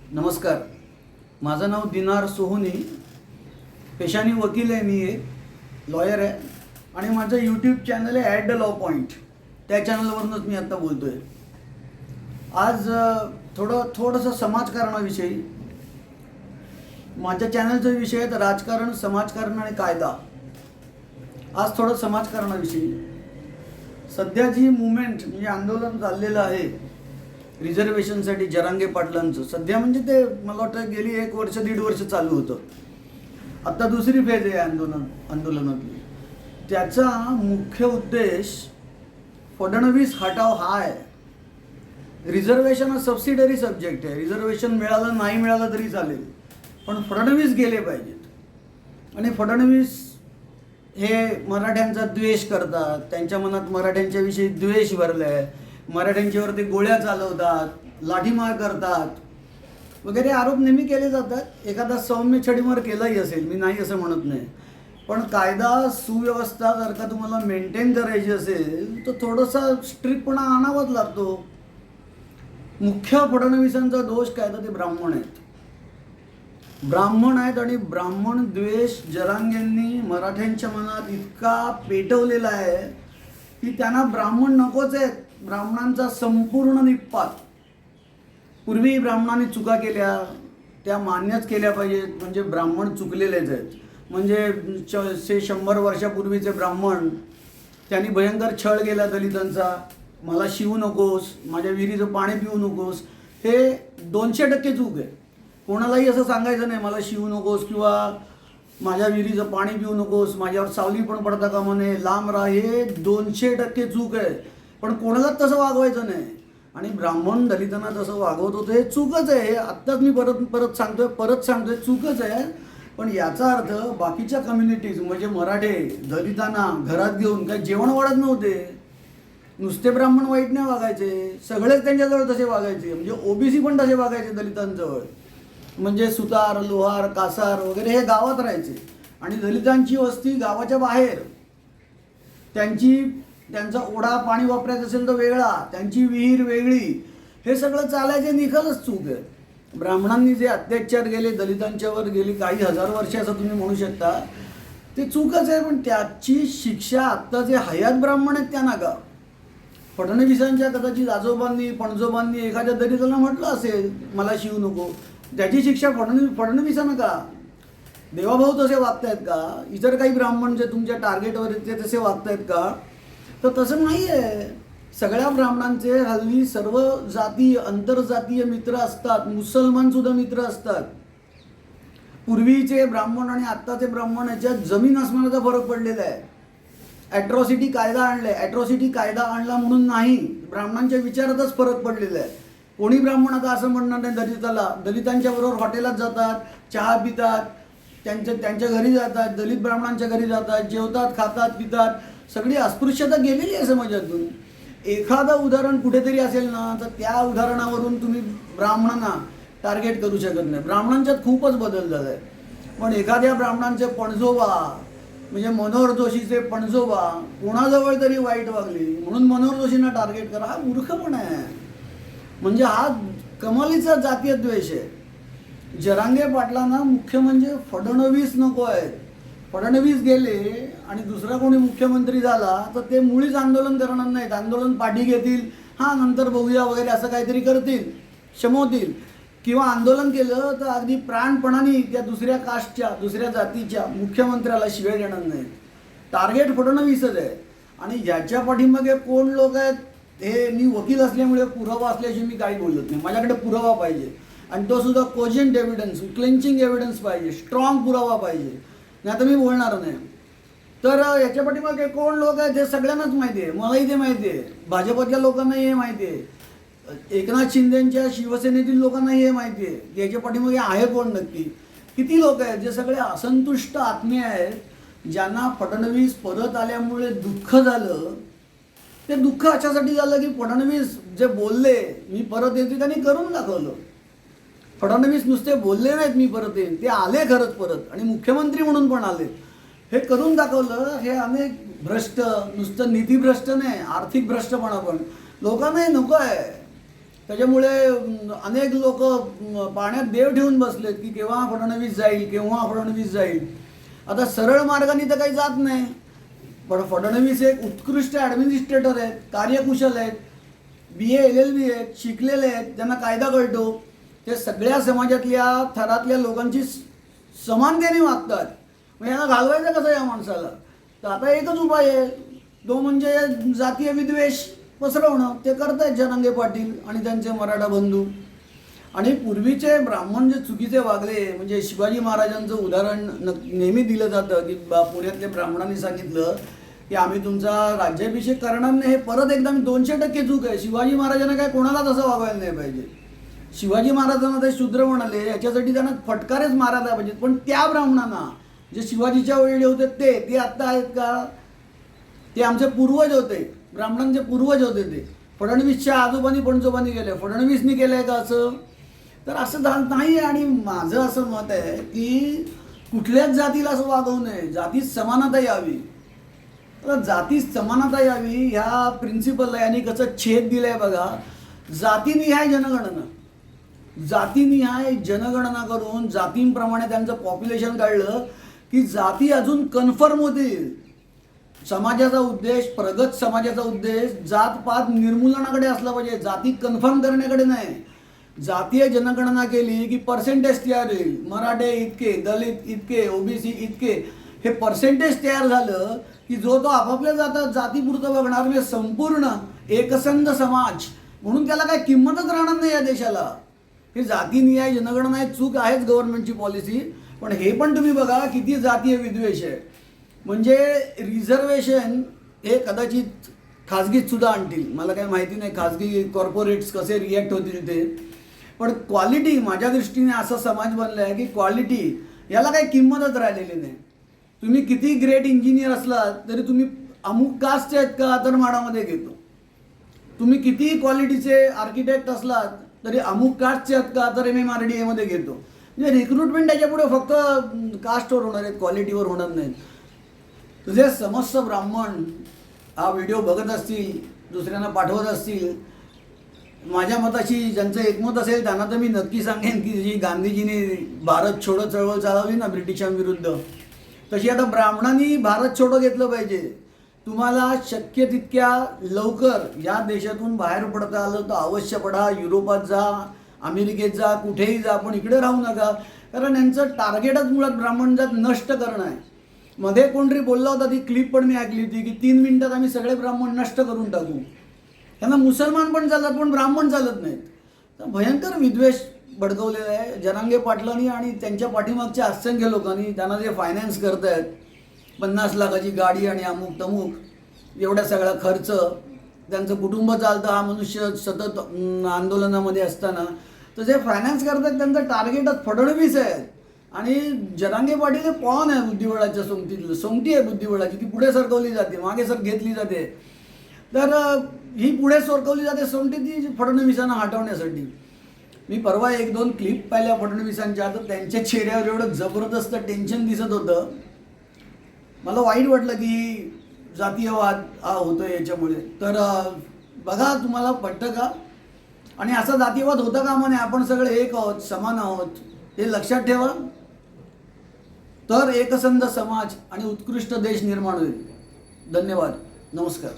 नमस्कार. माझं नाव दिनार सोहोनी. पेशाने वकील आहे. मी एक लॉयर आहे आणि माझं यूट्यूब चॅनल आहे ॲट द लॉ पॉईंट. त्या चॅनलवरूनच मी आत्ता बोलतो आहे. आज थोडंसं समाजकारणाविषयी. माझ्या चॅनलचा विषय आहे राजकारण, समाजकारण आणि कायदा. आज थोडं समाजकारणाविषयी. सध्या जी मुवमेंट म्हणजे आंदोलन चाललेलं आहे रिझर्वेशनसाठी जरांगे पाटलांचं, सध्या म्हणजे ते मला वाटतं गेली 1 वर्ष 1.5 वर्ष चालू होतं. आत्ता दुसरी फेज आहे आंदोलनातली. त्याचा मुख्य उद्देश फडणवीस हटाव हा आहे. रिझर्वेशन हा सबसिडरी सब्जेक्ट आहे. रिझर्वेशन मिळालं नाही मिळालं तरी चालेल, पण फडणवीस गेले पाहिजेत. आणि फडणवीस हे मराठ्यांचा द्वेष करतात. त्यांच्या मनात मराठ्यांच्या विषयी द्वेष भरला आहे. मराठ्यांच्यावर ते गोळ्या चालवतात, लाठीमार करतात वगैरे आरोप नेहमी केले जातात. एखादा सौम्य छडीमार केलाही असेल, मी नाही असं म्हणत नाही. पण कायदा सुव्यवस्था जर का तुम्हाला मेंटेन करायची असेल तर थोडासा स्ट्रिक्टपणा आणावाच लागतो. मुख्य फडणवीसांचा दोष काय तर ते ब्राह्मण आहेत आणि ब्राह्मण द्वेष जरांगेंनी मराठ्यांच्या मनात इतका पेटवलेला आहे की त्यांना ब्राह्मण नकोच आहेत. ब्राह्मणांचा संपूर्ण निपात. पूर्वी ब्राह्मणांनी चुका केल्या त्या मान्यच केल्या पाहिजेत. म्हणजे ब्राह्मण चुकलेलेच आहेत. म्हणजे 100 वर्षापूर्वीचे ब्राह्मण, त्यांनी भयंकर छळ केला दलितांचा. मला शिवू नकोस, माझ्या विहिरीचं पाणी पिऊ नकोस, हे 200% चूक आहे. कोणालाही असं सांगायचं नाही मला शिवू नकोस किंवा माझ्या विहिरीचं पाणी पिऊ नकोस, माझ्यावर सावली पण पडता कामा नये, लांब राहा, हे 200% चूक आहे. पण कोणालाच तसं वागवायचं नाही. आणि ब्राह्मण दलितांना तसं वागवत होतं, हे चूकच आहे. आत्ताच मी परत सांगतोय चूकच आहे. पण याचा अर्थ बाकीच्या कम्युनिटीज म्हणजे मराठे दलितांना घरात घेऊन काही जेवण वाढत नव्हते. नुसते ब्राह्मण वाईट नाही वागायचे, सगळेच त्यांच्याजवळ तसे वागायचे. म्हणजे ओबीसी पण तसे वागायचे दलितांजवळ. म्हणजे सुतार, लोहार, कासार वगैरे हे गावात राहायचे आणि दलितांची वस्ती गावाच्या बाहेर. त्यांचा ओढा पाणी वापरायचं असेल तर वेगळा, त्यांची विहीर वेगळी. हे सगळं चालायचे. निखलच चूक आहे. ब्राह्मणांनी जे अत्याचार केले दलितांच्यावर गेली काही हजार वर्ष असं तुम्ही म्हणू शकता, ते चूकच आहे. पण त्याची शिक्षा आत्ता जे हयात ब्राह्मण आहेत त्यांना का? फडणवीसांच्या कदाचित आजोबांनी पणजोबांनी एखाद्या दलिताला म्हटलं असेल मला शिवू नको, त्याची शिक्षा फडणवीसांना का? देवाभाऊ तसे वागतायत का? इतर काही ब्राह्मण जे तुमच्या टार्गेटवर आहेत ते तसे वागतायत का? तर तसं नाही आहे. सगळ्या ब्राह्मणांचे हल्ली सर्व जातीय आंतरजातीय मित्र असतात. मुसलमानसुद्धा मित्र असतात. पूर्वीचे ब्राह्मण आणि आत्ताचे ब्राह्मण याच्यात जमीन आसमानाचा फरक पडलेला आहे. ॲट्रॉसिटी कायदा आणलाय. ॲट्रॉसिटी कायदा आणला म्हणून नाही, ब्राह्मणांच्या विचारातच फरक पडलेला आहे. कोणी ब्राह्मण आता असं म्हणणार नाही दलितांच्या बरोबर हॉटेलात जातात, चहा पितात, त्यांच्या घरी जातात, दलित ब्राह्मणांच्या घरी जातात, जेवतात, खातात, पितात. सगळी अस्पृश्यता गेलेली आहे समाजातून. एखादं उदाहरण कुठेतरी असेल ना तर त्या उदाहरणावरून तुम्ही ब्राह्मणांना टार्गेट करू शकत नाही. ब्राह्मणांच्यात खूपच बदल झाला आहे. पण एखाद्या ब्राह्मणांचे पणजोबा म्हणजे मनोहर जोशीचे पणजोबा कोणाजवळ तरी वाईट वागली म्हणून मनोहर जोशींना टार्गेट करा, हा मूर्खपणा आहे. म्हणजे हा कमालीचा जातीय द्वेष आहे. जरांगे पाटलांना मुख्य म्हणजे फडणवीस नको आहे. फडणवीस गेले आणि दुसरा कोणी मुख्यमंत्री झाला तर ते मुळीच आंदोलन करणार नाहीत. आंदोलन पाठी घेतील, हां नंतर बघूया वगैरे असं काहीतरी करतील, शमवतील. किंवा आंदोलन केलं तर अगदी प्राणपणाने त्या दुसऱ्या कास्टच्या दुसऱ्या जातीच्या मुख्यमंत्र्याला शिव्या देणार नाहीत. टार्गेट फडणवीसच आहे. आणि ज्याच्या पाठीमागे कोण लोक आहेत हे मी वकील असल्यामुळे पुरावा असल्याशी मी काही बोलत नाही. माझ्याकडे पुरावा पाहिजे आणि तो सुद्धा कोजेंट एव्हिडन्स, क्लेंचिंग एव्हिडन्स पाहिजे, स्ट्रॉंग पुरावा पाहिजे, नाही आता मी बोलणार नाही. तर याच्या पाठीमागे कोण लोक आहेत हे सगळ्यांनाच माहिती आहे. मलाही ते माहिती आहे, भाजपच्या लोकांनाही हे माहिती आहे, एकनाथ शिंदेच्या शिवसेनेतील लोकांनाही हे माहिती आहे की याच्या पाठीमागे आहे कोण नक्की. किती लोक आहेत जे सगळे असंतुष्ट आत्मे आहेत, ज्यांना फडणवीस परत आल्यामुळे दुःख झालं. ते दुःख अशासाठी झालं की फडणवीस जे बोलले मी परत येते त्यांनी करून दाखवलं. फडणवीस नुसते बोलले नाहीत मी परत येईन, ते आले खरंच परत आणि मुख्यमंत्री म्हणून पण आले. हे करून दाखवलं. हे अनेक भ्रष्ट, नुसतं निधी भ्रष्ट नाही, आर्थिक भ्रष्टपणा पण लोकांना हे नको आहे. त्याच्यामुळे अनेक लोक पाण्यात देव ठेवून बसलेत की केव्हा फडणवीस जाईल, केव्हा फडणवीस जाईल. आता सरळ मार्गाने तर काही जात नाही, पण फडणवीस एक उत्कृष्ट ॲडमिनिस्ट्रेटर आहेत, कार्यकुशल आहेत, BA LLB आहेत, शिकलेले आहेत, त्यांना कायदा कळतो. ते सगळ्या समाजातल्या थरातल्या लोकांची समानतेने वागतात. मग यांना घालवायचं कसं या माणसाला? तर आता एकच उपाय आहे, तो म्हणजे जातीय विद्वेष पसरवणं. ते करत आहेत जरांगे पाटील आणि त्यांचे मराठा बंधू. आणि पूर्वीचे ब्राह्मण जे चुकीचे वागले, म्हणजे शिवाजी महाराजांचं उदाहरण नेहमी दिलं जातं की पुण्यातल्या ब्राह्मणांनी सांगितलं की आम्ही तुमचा राज्याभिषेक करणार नाही. हे परत एकदा 200% चूक आहे. शिवाजी महाराजांना काय कोणालाच असं वागवायला नाही पाहिजे. शिवाजी महाराजांना ते शूद्र म्हणाले, याच्यासाठी त्यांना फटकारेच मारायला पाहिजेत. पण त्या ब्राह्मणांना जे शिवाजीच्या वेळी होते ते आत्ता आहेत का? ते आमचे पूर्वज होते, ब्राह्मणांचे पूर्वज होते. ते फडणवीसच्या आजोबांनी पणजोबांनी केले, फडणवीसनी केलंय का असं? तर असं झालं नाही. आणि माझं असं मत आहे की कुठल्याच जातीला असं वागवू नये, जातीत समानता यावी. तर जातीत समानता यावी ह्या प्रिन्सिपलला यांनी कसं छेद दिलंय बघा. जातीनिहाय जनगणना, जातीनिहाय जनगणना करून जातींप्रमाणे त्यांचं पॉप्युलेशन काढलं की जाती अजून कन्फर्म होतील. समाजाचा उद्देश, प्रगत समाजाचा उद्देश जातपात निर्मूलनाकडे असला पाहिजे, जाती कन्फर्म करण्याकडे नाही. जातीय जनगणना केली की पर्सेंटेज तयार होईल. मराठे इतके, दलित इतके, OBC इतके, हे पर्सेंटेज तयार झालं की जो तो आपापल्या जातीपुरतं बघणार. म्हणजे संपूर्ण एकसंध समाज म्हणून त्याला काय किंमतच राहणार नाही या देशाला. हे जातीनिहाय जनगणना आहे, चूक आहेच गव्हर्नमेंटची पॉलिसी. पण हे पण तुम्ही बघा किती जातीय विद्वेष आहे. म्हणजे रिझर्वेशन हे कदाचित खाजगीत सुद्धा आणतील, मला काही माहिती नाही खाजगी कॉर्पोरेट्स कसे रिॲक्ट होतील ते. पण क्वालिटी, माझ्या दृष्टीने असा समाज बनला आहे की क्वालिटी याला काही किंमतच राहिलेली नाही. तुम्ही किती ग्रेट इंजिनियर असलात तरी तुम्ही अमुक कास्टचे आहेत का तर माडामध्ये घेतो. तुम्ही किती क्वालिटीचे आर्किटेक्ट असलात तरी अमुक कास्टचे आहेत का तर MMRDA मध्ये घेतो. म्हणजे रिक्रुटमेंट याच्यापुढे फक्त कास्टवर होणार आहेत, क्वालिटीवर होणार नाहीत. तुझे समस्त ब्राह्मण हा व्हिडिओ बघत असतील, दुसऱ्यांना पाठवत असतील, माझ्या मताशी ज्यांचं एकमत असेल त्यांना तर मी नक्की सांगेन की जी गांधीजींनी भारत छोडो चळवळ चालवली ना ब्रिटिशांविरुद्ध, तशी आता ब्राह्मणांनी भारत छोडो घेतलं पाहिजे. तुम्हाला शक्य तितक्या लवकर या देशातून बाहेर पडता आलं तर अवश्य पडा. युरोपात जा, अमेरिकेत जा, कुठेही जा, पण इकडे राहू नका. कारण यांचं टार्गेटच मुळात ब्राह्मण जात नष्ट करणं आहे. मध्ये कोणतरी बोलला होता, ती क्लिप पण मी ऐकली होती की 3 मिनिटात आम्ही सगळे ब्राह्मण नष्ट करून टाकू. त्यांना मुसलमान पण चालत पण ब्राह्मण चालत नाहीत. तर भयंकर विद्वेष भडकवलेला आहे जरांगे पाटलांनी आणि त्यांच्या पाठीमागच्या असंख्य लोकांनी. त्यांना जे फायनान्स करत आहेत, 50 लाखाची गाडी आणि अमुक तमुक, एवढा सगळा खर्च, त्यांचं कुटुंब चालतं हा मनुष्य सतत आंदोलनामध्ये असताना. तर जे फायनान्स करतात त्यांचं टार्गेटच फडणवीस आहे. आणि जरांगे पाटील हे पॉन आहे बुद्धिबळाच्या सोंगटीतलं, सोंगटी आहे बुद्धिबळाची, ती पुढे सरकवली जाते, मागे घेतली जाते. तर ही पुढे सरकवली जाते सोंगटी ती फडणवीसांना हटवण्यासाठी. मी परवा 1-2 क्लिप पाहिल्या फडणवीसांच्या, तर त्यांच्या चेहऱ्यावर एवढं जबरदस्त टेन्शन दिसत होतं. मला वाईट वाटलं की जातीयवाद हा होतोय याच्यामुळे. तर बघा तुम्हाला पटतं का? आणि असा जातीयवाद होता का म्हणे आपण सगळे एक आहोत, समान आहोत, हे लक्षात ठेवा. तर एकसंध समाज आणि उत्कृष्ट देश निर्माण होईल. धन्यवाद, नमस्कार.